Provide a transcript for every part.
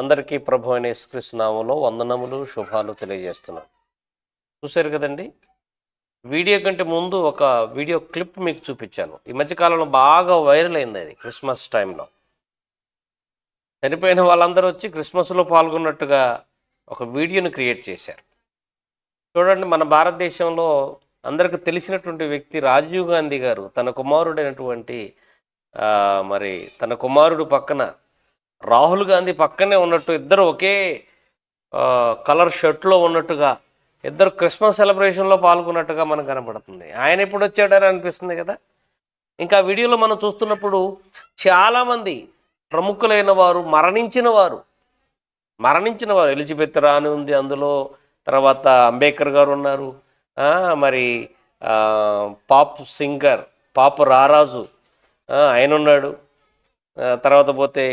అందరికీ ప్రభు అయిన యేసుక్రీస్తు నామములో వందనములు శుభాలు తెలియజేస్తున్నాను. చూశారు కదండి, వీడియో కంటే ముందు ఒక వీడియో క్లిప్ మీకు చూపించాను. ఈ మధ్యకాలంలో బాగా వైరల్ అయింది. అది క్రిస్మస్ టైంలో చనిపోయిన వాళ్ళందరూ వచ్చి క్రిస్మస్లో పాల్గొన్నట్టుగా ఒక వీడియోని క్రియేట్ చేశారు. చూడండి, మన భారతదేశంలో అందరికీ తెలిసినటువంటి వ్యక్తి రాజీవ్ గాంధీ గారు తన కుమారుడైనటువంటి తన కుమారుడు పక్కన రాహుల్ గాంధీ పక్కనే ఉన్నట్టు, ఇద్దరు ఒకే కలర్ షర్ట్లో ఉన్నట్టుగా, ఇద్దరు క్రిస్మస్ సెలబ్రేషన్లో పాల్గొన్నట్టుగా మనకు కనబడుతుంది. ఆయన ఎప్పుడు వచ్చాడని అనిపిస్తుంది కదా. ఇంకా వీడియోలో మనం చూస్తున్నప్పుడు చాలామంది ప్రముఖులైన వారు మరణించిన వారు ఎలిజబెత్ రాణి ఉంది అందులో, తర్వాత అంబేద్కర్ గారు ఉన్నారు, పాప్ సింగర్ పాప్ రారాజు ఆయన ఉన్నాడు. తర్వాత పోతే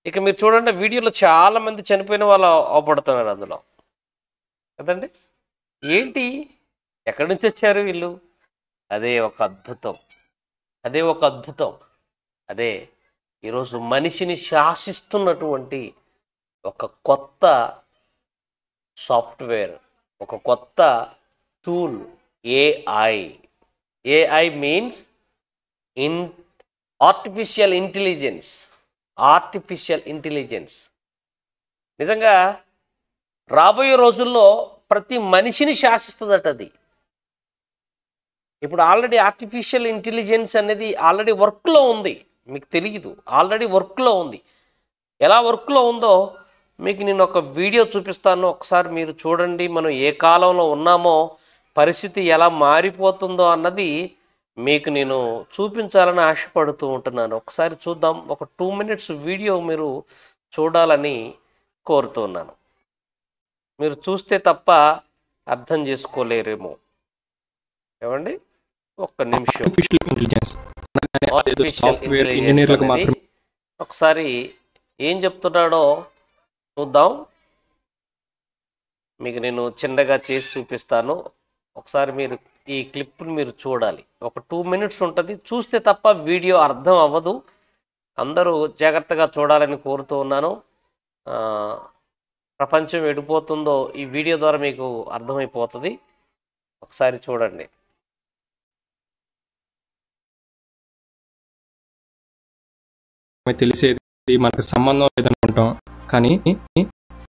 ఇక మీరు చూడండి, వీడియోలో చాలామంది చనిపోయిన వాళ్ళు అవపడుతున్నారు అందులో కదండి. ఏంటి, ఎక్కడి నుంచి వచ్చారు వీళ్ళు? అదే ఒక అద్భుతం. అదే ఈరోజు మనిషిని శాసిస్తున్నటువంటి ఒక కొత్త సాఫ్ట్వేర్, ఒక కొత్త tool, AI means artificial intelligence. నిజంగా రాబోయే రోజుల్లో ప్రతి మనిషిని శాసిస్తుందట అది. ఇప్పుడు ఆల్రెడీ ఆర్టిఫిషియల్ ఇంటెలిజెన్స్ అనేది ఆల్రెడీ వర్క్లో ఉంది, మీకు తెలియదు. ఆల్రెడీ వర్క్లో ఉంది. ఎలా వర్క్లో ఉందో మీకు నేను ఒక వీడియో చూపిస్తాను, ఒకసారి మీరు చూడండి. మనం ఏ కాలంలో ఉన్నామో, పరిస్థితి ఎలా మారిపోతుందో అన్నది మీకు నేను చూపించాలని ఆశపడుతూ ఉంటున్నాను. ఒకసారి చూద్దాం. ఒక 2 minutes వీడియో మీరు చూడాలని కోరుతున్నాను. మీరు చూస్తే తప్ప అర్థం చేసుకోలేరేమో. ఏమండి, ఒక్క నిమిషం. ఒకసారి ఏం చెప్తున్నాడో చూద్దాం. మీకు నేను చిన్నగా చేసి చూపిస్తాను. ఒకసారి మీరు ఈ క్లిప్ని మీరు చూడాలి. ఒక 2 minutes ఉంటుంది. చూస్తే తప్ప వీడియో అర్థం అవ్వదు. అందరూ జాగ్రత్తగా చూడాలని కోరుతూ ఉన్నాను. ప్రపంచం ఎడిపోతుందో ఈ వీడియో ద్వారా మీకు అర్థమైపోతుంది. ఒకసారి చూడండి. తెలిసేది మనకు సంబంధం లేదనుకుంటాం, కానీ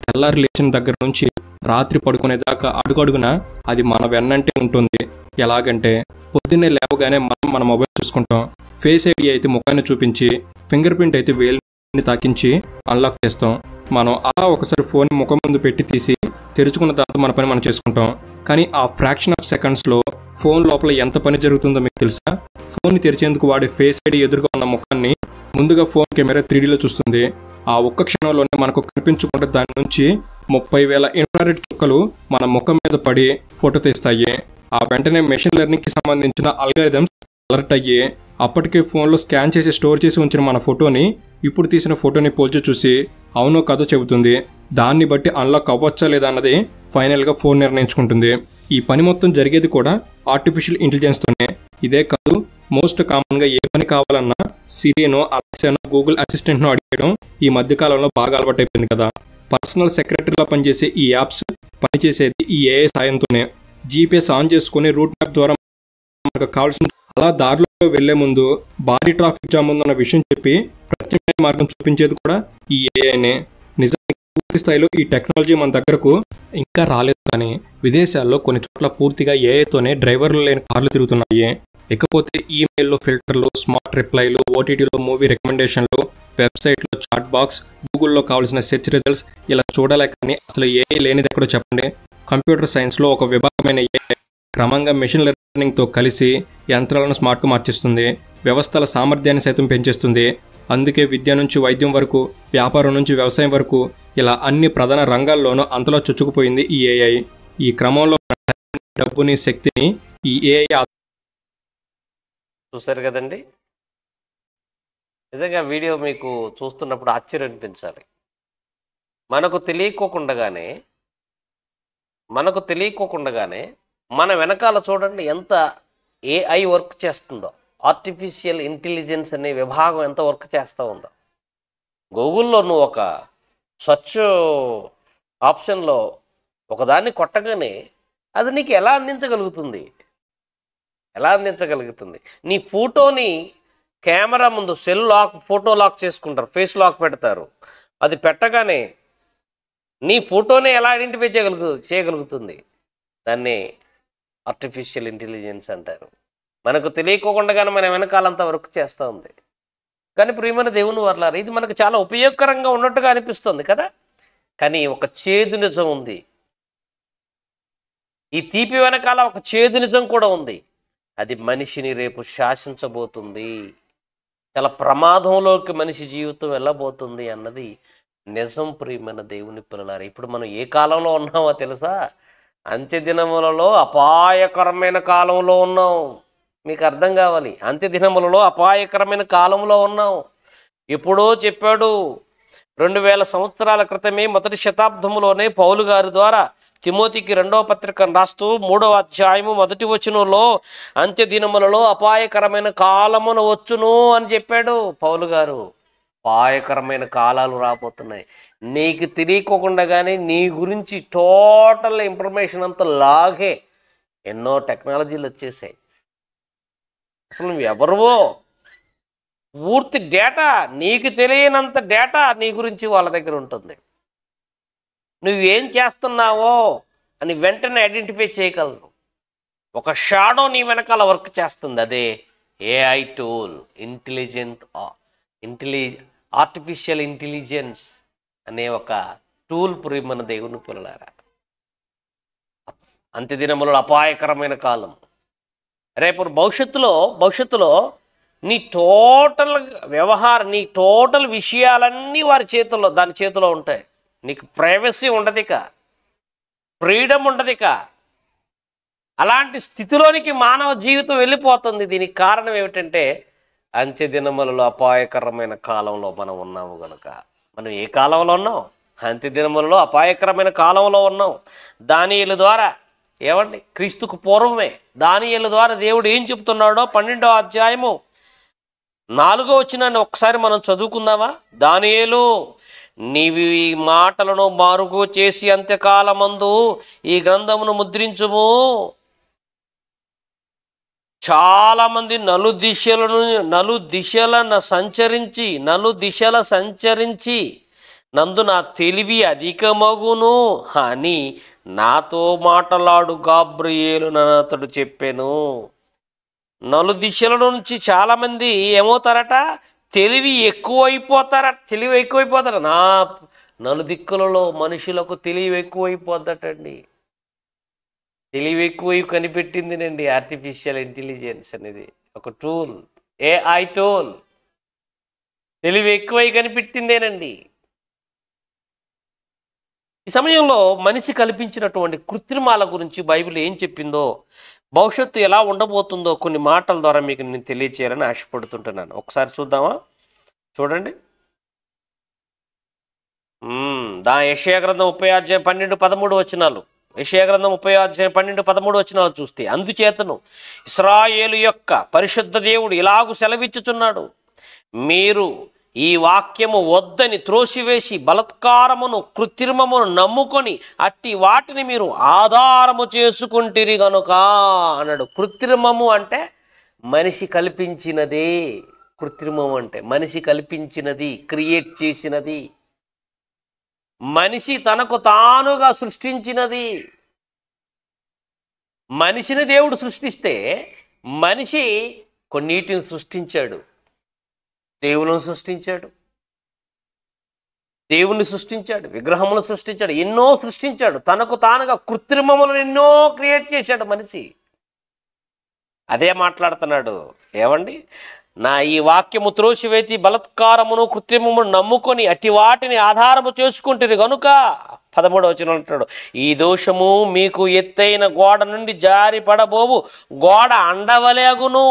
తెల్లారి లేచిన దగ్గర నుంచి రాత్రి పడుకునేదాకా అడుగడుగున అది మన వెన్నంటే ఉంటుంది. ఎలాగంటే పొద్దున్నే లేవగానే మన మొబైల్ చూసుకుంటాం. ఫేస్ ఐడి అయితే ముఖాన్ని చూపించి, ఫింగర్ ప్రింట్ అయితే వేలిని తాకించి అన్లాక్ చేస్తాం. మనం అలా ఒకసారి ఫోన్ ముఖం ముందు పెట్టి తీసి తెరుచుకున్న తర్వాత మన పని మనం చేసుకుంటాం. కానీ ఆ ఫ్రాక్షన్ ఆఫ్ సెకండ్స్లో ఫోన్ లోపల ఎంత పని జరుగుతుందో మీకు తెలుసా? ఫోన్ని తెరిచేందుకు వాడే ఫేస్ ఐడి ఎదురుగా ఉన్న ముఖాన్ని ముందుగా ఫోన్ కెమెరా 3Dలో చూస్తుంది. ఆ ఒక్క క్షణంలోనే మనకు కనిపించకుండా దాని నుంచి 30,000 ఇన్ఫ్రారెడ్ చుక్కలు మన ముఖం మీద పడి ఫోటో తీస్తాయి. ఆ వెంటనే మెషిన్ లెర్నింగ్కి సంబంధించిన అల్గారిథమ్స్ అలర్ట్ అయ్యి అప్పటికే ఫోన్లో స్కాన్ చేసి స్టోర్ చేసి ఉంచిన మన ఫోటోని ఇప్పుడు తీసిన ఫోటోని పోల్చి చూసి అవునో కాదో చెబుతుంది. దాన్ని బట్టి అన్లాక్ అవ్వచ్చా లేదా అన్నది ఫైనల్గా ఫోన్ నిర్ణయించుకుంటుంది. ఈ పని మొత్తం జరిగేది కూడా ఆర్టిఫిషియల్ ఇంటెలిజెన్స్తోనే. ఇదే కాదు, మోస్ట్ కామన్గా ఏ పని కావాలన్నా సిరినో, అలెక్సానో, గూగుల్ అసిస్టెంట్ను అడిగడం ఈ మధ్యకాలంలో బాగా అలవాటైపోయింది కదా. పర్సనల్ సెక్రటరీలో పనిచేసే ఈ యాప్స్ పనిచేసేది ఈ ఏఐ సాయంతోనే. జీపీఎస్ ఆన్ చేసుకుని రూట్ మ్యాప్ ద్వారా మనకు కావాల్సిన అలా దారిలో వెళ్లే ముందు భారీ ట్రాఫిక్ జామ్ ఉందన్న విషయం చెప్పి ప్రత్యామ్నాయ మార్గం చూపించేది కూడా ఈ ఏఐనే. నిజానికి పూర్తి స్థాయిలో ఈ టెక్నాలజీ మన దగ్గరకు ఇంకా రాలేదు, కానీ విదేశాల్లో కొన్ని చోట్ల పూర్తిగా ఏఐతోనే డ్రైవర్లు లేని కార్లు తిరుగుతున్నాయి. ఇకపోతే ఈమెయిల్లో ఫిల్టర్లు, స్మార్ట్ రిప్లైలు, ఓటీటీలో మూవీ రికమెండేషన్లు, వెబ్సైట్లో చాట్ బాక్స్, గూగుల్లో కావాల్సిన సెర్చ్ రిజల్ట్స్, ఇలా చూడాలే కానీ అసలు ఏఐ లేనిది ఎక్కడో చెప్పండి. కంప్యూటర్ సైన్స్లో ఒక విభాగమైన ఏఐ క్రమంగా మెషిన్ లెర్నింగ్తో కలిసి యంత్రాలను స్మార్ట్గా మార్చిస్తుంది, వ్యవస్థల సామర్థ్యాన్ని సైతం పెంచేస్తుంది. అందుకే విద్య నుంచి వైద్యం వరకు, వ్యాపారం నుంచి వ్యవసాయం వరకు ఇలా అన్ని ప్రధాన రంగాల్లోనూ అంతలో చొచ్చుకుపోయింది ఈ ఏఐ. ఈ క్రమంలో డబ్బుని, శక్తిని ఈ ఏఐ చూశారు కదండి. నిజంగా వీడియో మీకు చూస్తున్నప్పుడు ఆశ్చర్యం అనిపించాలి. మనకు తెలియకోకుండానే మన వెనకాల చూడండి ఎంత ఏఐ వర్క్ చేస్తుందో. ఆర్టిఫిషియల్ ఇంటెలిజెన్స్ అనే విభాగం ఎంత వర్క్ చేస్తూ ఉందో. గూగుల్లో నువ్వు ఒక సెర్చ్ ఆప్షన్లో ఒకదాన్ని కొట్టగానే అది నీకు ఎలా అందించగలుగుతుంది? నీ ఫోటోని కెమెరా ముందు ఫోటో లాక్ చేసుకుంటారు, ఫేస్ లాక్ పెడతారు. అది పెట్టగానే నీ ఫోటోని ఎలా ఐడెంటిఫై చేయగలుగుతుంది? దాన్ని ఆర్టిఫిషియల్ ఇంటెలిజెన్స్ అంటారు. మనకు తెలియకోకుండానే మన వెనకాలంతా వర్క్ చేస్తూ ఉంది. కానీ ప్రియమైన దేవుని వర్లారా, ఇది మనకు చాలా ఉపయోగకరంగా ఉన్నట్టుగా అనిపిస్తుంది కదా. కానీ ఒక చేదు నిజం ఉంది. ఈ తీపి వెనకాల ఒక చేదు నిజం కూడా ఉంది. అది మనిషిని రేపు శాసించబోతుంది. చాలా ప్రమాదంలోకి మనిషి జీవితం వెళ్ళబోతుంది అన్నది నిజం. ప్రియమైన దేవుని పిల్లలారా, ఇప్పుడు మనం ఏ కాలంలో ఉన్నామో తెలుసా? అంత్యదినములలో అపాయకరమైన కాలంలో ఉన్నాం. మీకు అర్థం కావాలి, అంత్యదినములలో అపాయకరమైన కాలంలో ఉన్నాం. ఎప్పుడో చెప్పాడు, 2000 సంవత్సరాల క్రితమే మొదటి శతాబ్దంలోనే పౌలు గారి ద్వారా తిమోతికి 2వ పత్రికను రాస్తూ 3వ అధ్యాయము 1వ వచనంలో అంత్యదినములలో అపాయకరమైన కాలమును వచ్చును అని చెప్పాడు పౌలు గారు. అపాయకరమైన కాలాలు రాబోతున్నాయి. నీకు తెలియకోకుండా కానీ నీ గురించి టోటల్ ఇన్ఫర్మేషన్ అంతా లాగే ఎన్నో టెక్నాలజీలు వచ్చేసాయి. అసలు నువ్వు ఎవరువో పూర్తి డేటా, నీకు తెలియనంత డేటా నీ గురించి వాళ్ళ దగ్గర ఉంటుంది. నువ్వేం చేస్తున్నావో అని వెంటనే ఐడెంటిఫై చేయగలరు. ఒక షాడో నీ వెనకాల వర్క్ చేస్తుంది. అదే ఏఐ టూల్, ఆర్టిఫిషియల్ ఇంటెలిజెన్స్ అనే ఒక టూల్. ప్రియమైన దేవుని పిల్లలారా, అంత్యదినములలో అపాయకరమైన కాలం. రేపు భవిష్యత్తులో నీ టోటల్ నీ టోటల్ విషయాలన్నీ దాని చేతిలో ఉంటాయి. నీకు ప్రైవసీ ఉండదిక, ఫ్రీడమ్ ఉండదిక. అలాంటి స్థితిలోనికి మానవ జీవితం వెళ్ళిపోతుంది. దీనికి కారణం ఏమిటంటే అంత్యదినములలో అపాయకరమైన కాలంలో మనం ఉన్నాము కనుక. మనం ఏ కాలంలో ఉన్నాం? అంత్యదినములలో అపాయకరమైన కాలంలో ఉన్నాం. దానియేలు ద్వారా క్రీస్తుకు పూర్వమే దానియేలు ద్వారా దేవుడు ఏం చెప్తున్నాడో 12వ అధ్యాయము 4వ వచనాన్ని ఒకసారి మనం చదువుకుందామా? దానియేలు, నీవు ఈ మాటలను మారుగు చేసి అంత్యకాలమందు ఈ గ్రంథమును ముద్రించుము. చాలా మంది నలుదిశల సంచరించి నందు నా తెలివి అధికమగును అని నాతో మాటలాడు గాబ్రియేలు అతడు చెప్పాను. నలుదిశల నుంచి చాలామంది ఏమవుతారట? తెలివి ఎక్కువైపోతారట. నా నలుదిక్కులలో మనుషులకు తెలివి ఎక్కువైపోద్దటండి. తెలివి ఎక్కువై కనిపెట్టిందినండి ఆర్టిఫిషియల్ ఇంటెలిజెన్స్ అనేది ఒక టూల్, ఏఐ టూల్. తెలివి ఎక్కువై కనిపెట్టిందేనండి. ఈ సమయంలో మనిషి కల్పించినటువంటి కృత్రిమాల గురించి బైబిల్ ఏం చెప్పిందో, భవిష్యత్తు ఎలా ఉండబోతుందో కొన్ని మాటల ద్వారా మీకు నేను తెలియచేయాలని ఆశపడుతుంటున్నాను. ఒకసారి చూద్దామా? చూడండి. యెషయా గ్రంథం 30 అధ్యాయం 12-13 వచనాలు. యెషయా గ్రంథం 30 అధ్యాయం 12-13 వచనాలు చూస్తే, అందుచేతను ఇశ్రాయేలు యొక్క పరిశుద్ధ దేవుడు ఇలాగు సెలవిచ్చుచున్నాడు, మీరు ఈ వాక్యము వద్దని త్రోసివేసి బలత్కారమును కృత్రిమమును నమ్ముకొని అట్టి వాటిని మీరు ఆధారము చేసుకుంటిరి గనుక అన్నాడు. కృత్రిమము అంటే మనిషి కల్పించినదే. కృత్రిమం అంటే మనిషి కల్పించినది, క్రియేట్ చేసినది, మనిషి తనకు తానుగా సృష్టించినది. మనిషిని దేవుడు సృష్టిస్తే మనిషి కొన్నిటిని సృష్టించాడు. దేవుని సృష్టించాడు, విగ్రహములను సృష్టించాడు, ఎన్నో సృష్టించాడు. తనకు తానుగా కృత్రిమములను ఎన్నో క్రియేట్ చేశాడు మనిషి. అదే మాట్లాడుతున్నాడు. నా ఈ వాక్యము త్రోసివేసి బలత్కారమును కృత్రిమమును నమ్ముకొని అట్టి వాటిని ఆధారము చేసుకుంటుంది గనుక 13వ వచనం అంటాడు, ఈ దోషము మీకు ఎత్తైన గోడ నుండి జారి పడబోవు గోడ అండవలేగును,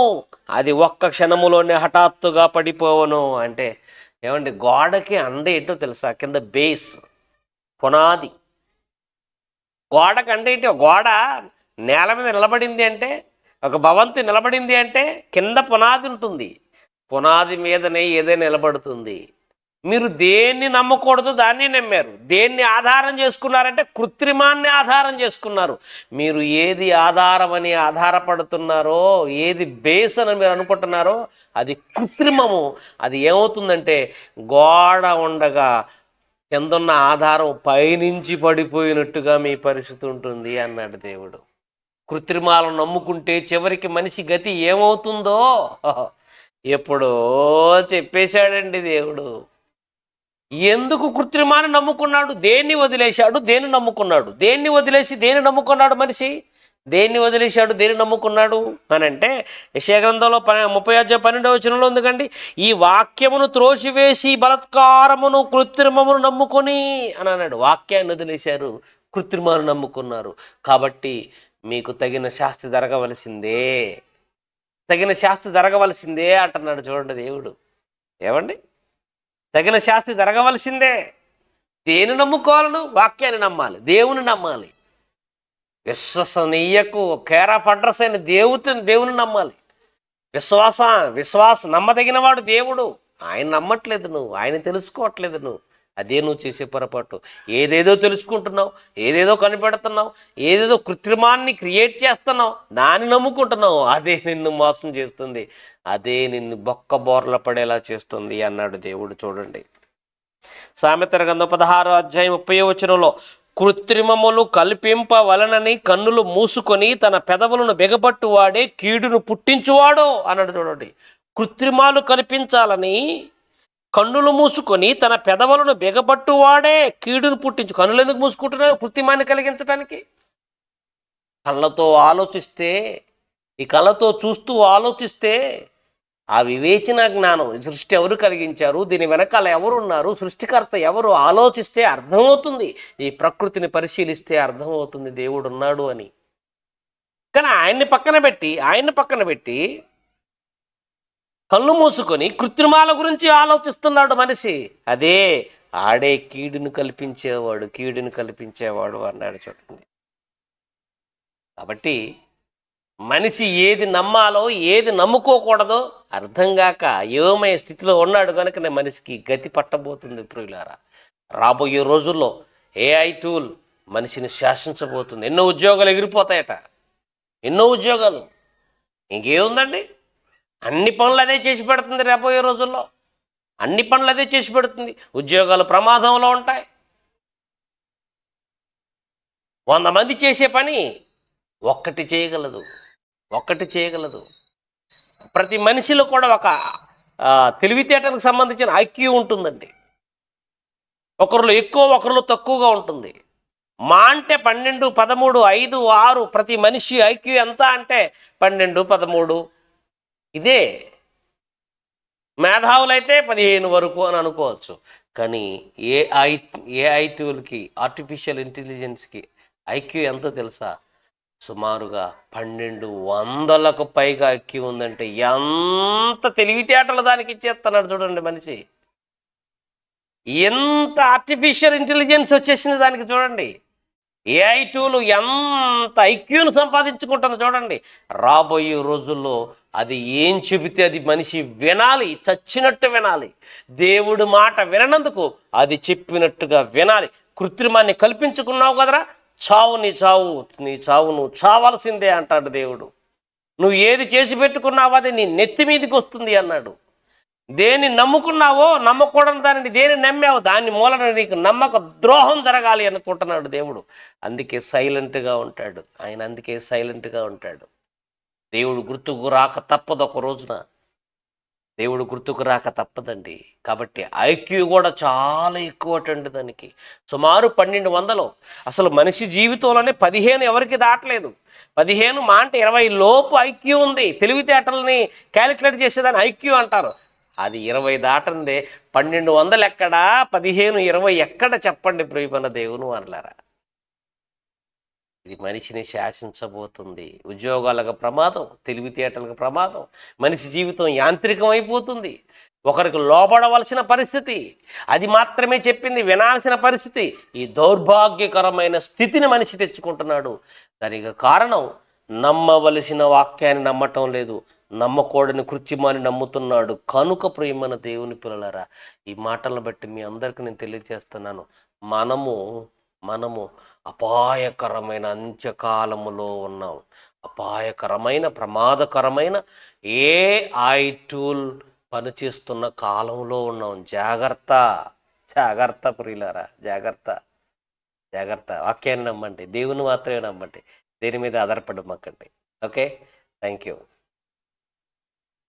అది ఒక్క క్షణములోనే హఠాత్తుగా పడిపోవను. అంటే గోడకి అండ ఏంటో తెలుసా? కింద బేస్, పునాది. గోడకి అండ ఏంటి? గోడ నేల మీద నిలబడింది అంటే, ఒక భవంతి నిలబడింది అంటే కింద పునాది ఉంటుంది. పునాది మీదనే ఏదైనా నిలబడుతుంది. మీరు దేన్ని నమ్మకూడదు దాన్ని నమ్మారు. దేన్ని ఆధారం చేసుకున్నారంటే కృత్రిమాన్ని ఆధారం చేసుకున్నారు. మీరు ఏది ఆధారం అని ఆధారపడుతున్నారో, ఏది బేస్ అని మీరు అనుకుంటున్నారో అది కృత్రిమము. అది ఏమవుతుందంటే గోడ ఉండగా కిందున్న ఆధారం పైనుంచి పడిపోయినట్టుగా మీ పరిస్థితి ఉంటుంది అన్నాడు దేవుడు. కృత్రిమాలను నమ్ముకుంటే చివరికి మనిషి గతి ఏమవుతుందో ఎప్పుడో చెప్పేశాడండి దేవుడు. ఎందుకు కృత్రిమాన్ని నమ్ముకున్నాడు? దేన్ని వదిలేశాడు? దేన్ని నమ్ముకున్నాడు? దేన్ని వదిలేసి దేన్ని నమ్ముకున్నాడు మనిషి? దేన్ని వదిలేశాడు? దేన్ని నమ్ముకున్నాడు అని అంటే యెషయా గ్రంథంలో 30:12 ఉందికండి. ఈ వాక్యమును త్రోసివేసి బలత్కారమును కృత్రిమమును నమ్ముకొని అని అన్నాడు. వాక్యాన్ని వదిలేశారు, కృత్రిమాన్ని నమ్ముకున్నారు. కాబట్టి మీకు తగిన శాస్తి జరగవలసిందే, తగిన శాస్తి జరగవలసిందే అంటున్నాడు చూడండి దేవుడు. ఏమండి? తగిన శాస్తి జరగవలసిందే. దేని నమ్ముకోవాలను? వాక్యాన్ని నమ్మాలి, దేవుని నమ్మాలి. విశ్వసనీయకు కేర్ ఆఫ్ అడ్రస్ అయిన దేవుని నమ్మాలి. విశ్వాస నమ్మదగిన వాడు దేవుడు. ఆయన నమ్మట్లేదు నువ్వు, ఆయన తెలుసుకోవట్లేదు నువ్వు. అదే నువ్వు చేసే పొరపాటు. ఏదేదో తెలుసుకుంటున్నావు, ఏదేదో కనిపెడుతున్నావు, ఏదేదో కృత్రిమాన్ని క్రియేట్ చేస్తున్నావు, దాన్ని నమ్ముకుంటున్నావు. అదే నిన్ను మోసం చేస్తుంది, అదే నిన్ను బొక్క బోర్ల పడేలా చేస్తుంది అన్నాడు దేవుడు. చూడండి సామెతల గ్రంథం 16:30 కృత్రిమములు కల్పింపవలనని కన్నులు మూసుకొని తన పెదవులను బిగబట్టువాడే కీడును పుట్టించువాడు అన్నాడు. చూడండి, కృత్రిమాలు కల్పించాలని కన్నులు మూసుకొని తన పెదవులను బిగబట్టువాడే కీడును పుట్టించు. కన్నులు ఎందుకు మూసుకుంటున్నాడు? కృత్రిమాన్ని కలిగించడానికి. కళ్ళతో ఆలోచిస్తే, ఈ కళ్ళతో చూస్తూ ఆలోచిస్తే ఆ వివేచన జ్ఞానం, సృష్టి ఎవరు కలిగించారు, దీని వెనకాల ఎవరున్నారు, సృష్టికర్త ఎవరు ఆలోచిస్తే అర్థమవుతుంది. ఈ ప్రకృతిని పరిశీలిస్తే అర్థమవుతుంది దేవుడు ఉన్నాడు అని. కానీ ఆయన్ని పక్కన పెట్టి కళ్ళు మూసుకొని కృత్రిమాల గురించి ఆలోచిస్తున్నాడు మనిషి. అదే ఆడే కీడును కల్పించేవాడు అన్నాడు. చూడండి, కాబట్టి మనిషి ఏది నమ్మాలో ఏది నమ్ముకోకూడదో అర్థం కాక అయోమయ స్థితిలో ఉన్నాడు కనుకనే మనిషికి గతి పట్టబోతుంది. ప్రియులారా, రాబోయే రోజుల్లో AI టూల్ మనిషిని శాసించబోతుంది. ఎన్నో ఉద్యోగాలు ఎగిరిపోతాయట, ఎన్నో ఉద్యోగాలు. ఇంకేముందండి, అన్ని పనులు అదే చేసి పెడుతుంది. రాబోయే రోజుల్లో అన్ని పనులు అదే చేసి పెడుతుంది. ఉద్యోగాలు ప్రమాదంలో ఉంటాయి. 100 మంది చేసే పని ఒక్కటి చేయగలదు. ప్రతి మనిషిలో కూడా ఒక తెలివితేటలకు సంబంధించిన ఐక్యూ ఉంటుందండి. ఒకరిలో ఎక్కువ, ఒకరిలో తక్కువగా ఉంటుంది. మా అంటే 12, 13, 5, 6 ప్రతి మనిషి ఐక్యూ ఎంత అంటే 12, 13 ఇదే. మేధావులైతే 15 వరకు అని అనుకోవచ్చు. కానీ ఏఐ టూల్కి, ఆర్టిఫిషియల్ ఇంటెలిజెన్స్కి ఐక్యూ ఎంతో తెలుసా? సుమారుగా 1200కు పైగా ఐక్యూ ఉందంటే ఎంత తెలివితేటలు దానికి ఇచ్చేస్తున్నాడు చూడండి మనిషి. ఎంత ఆర్టిఫిషియల్ ఇంటెలిజెన్స్ వచ్చేసింది దానికి చూడండి. ఏఐ టూలు ఎంత ఐక్యూను సంపాదించుకుంటుంది చూడండి. రాబోయే రోజుల్లో అది ఏం చెబితే అది మనిషి వినాలి, చచ్చినట్టు వినాలి. దేవుడి మాట విననందుకు అది చెప్పినట్టుగా వినాలి. కృత్రిమాన్ని కల్పించుకున్నావు కదరా, నీ చావు నువ్వు చావాల్సిందే అంటాడు దేవుడు. నువ్వు ఏది చేసి పెట్టుకున్నావో అది నీ నెత్తి మీదకి వస్తుంది అన్నాడు. దేన్ని నమ్ముకున్నావో, నమ్మకూడని దానిని దేని నమ్మావో దాన్ని మూలన నీకు నమ్మక ద్రోహం జరగాలి అనుకుంటున్నాడు దేవుడు. అందుకే సైలెంట్గా ఉంటాడు ఆయన. దేవుడు గుర్తుకు రాక తప్పదు, ఒక రోజున దేవుడు గుర్తుకు రాక తప్పదండి. కాబట్టి ఐక్యూ కూడా చాలా ఎక్కువటండి దానికి. సుమారు 1200. అసలు మనిషి జీవితంలోనే 15 ఎవరికి దాటలేదు. 15 మా అంటే 20 లోపు ఐక్యూ ఉంది. తెలివితేటల్ని క్యాలిక్యులేట్ చేసేదాన్ని ఐక్యూ అంటారు. అది 20 దాటందే. 1200 ఎక్కడా, 15, 20 ఎక్కడ చెప్పండి ప్రియమైన దేవుని వారలారా. ఇది మనిషిని శాసించబోతుంది. ఉద్యోగాలకు ప్రమాదం, తెలివితేటలకు ప్రమాదం, మనిషి జీవితం యాంత్రికం అయిపోతుంది. ఒకరికి లోబడవలసిన పరిస్థితి, అది మాత్రమే చెప్పింది వినాల్సిన పరిస్థితి. ఈ దౌర్భాగ్యకరమైన స్థితిని మనిషి తెచ్చుకుంటున్నాడు. దానికి కారణం నమ్మవలసిన వాక్యాన్ని నమ్మటం లేదు, నమ్మకూడని కృత్యమాని నమ్ముతున్నాడు. కనుక ప్రియమైన దేవుని పిల్లలారా, ఈ మాటలను బట్టి మీ అందరికీ నేను తెలియజేస్తున్నాను, మనము అపాయకరమైన అంత్యకాలములో ఉన్నాం. అపాయకరమైన ప్రమాదకరమైన AI టూల్ పనిచేస్తున్న కాలంలో ఉన్నాం. జాగ్రత్త, జాగ్రత్త ప్రియులారా, జాగ్రత్త, జాగ్రత్త. వాక్యాన్ని నమ్మండి, దేవుని మాత్రమే నమ్మండి, దేని మీద ఆధారపడమాకండి. Okay, thank you.